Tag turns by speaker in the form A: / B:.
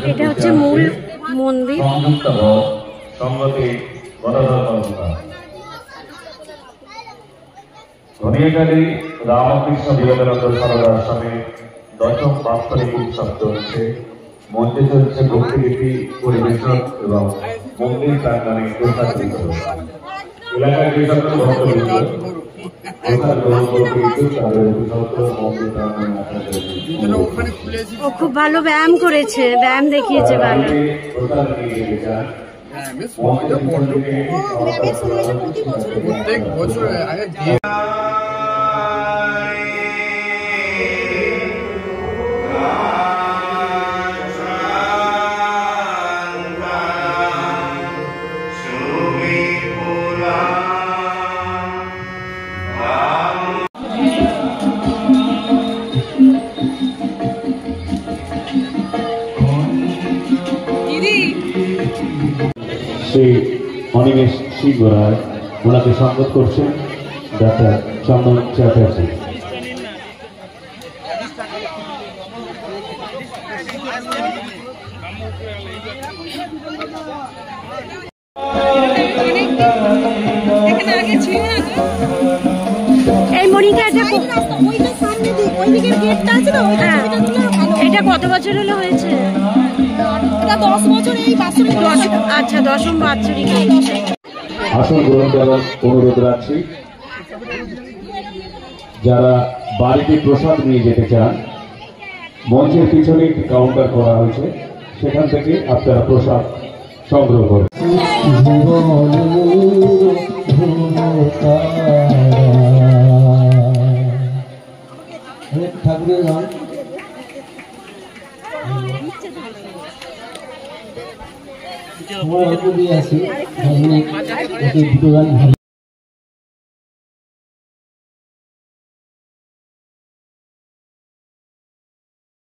A: এটা হচ্ছে মূল মন্দির।
B: ধনিয়াকালী রামকৃষ্ণ বিবেকানন্দ সারদার স্বামী দশম বাৎসরিক উৎসব চলছে। মঞ্চে চলছে ভক্তিগীতি পরিবেশন এবং মন্দির প্রাঙ্গণে প্রসাদ বিতরণ। এলাকার যে সকল ভক্তবৃন্দ
A: ও খুব ভালো ব্যায়াম করেছে, ব্যায়াম দেখিয়েছে ভালো।
C: প্রত্যেক বছর
B: শ্রী অনিমেষ সিংহ রায়, ওনাকে সংগত করছেন ডাক্তার চন্দন চ্যাটার্জি।
A: এই মনিকা এটা কত বছর হলো হয়েছে?
D: 10 বছর। এই
A: আচ্ছা, দশম বাৎসরিক।
B: আসন গ্রহণ করার অনুরোধ রাখছি। যারা বাড়িতে প্রসাদ নিয়ে যেতে চান, মঞ্চের পিছনে একটি কাউন্টার করা হয়েছে, সেখান থেকে আপনারা প্রসাদ সংগ্রহ করুন।
E: ঠাকুরের গান সময় অল্প দিয়ে আছি, দুটো গান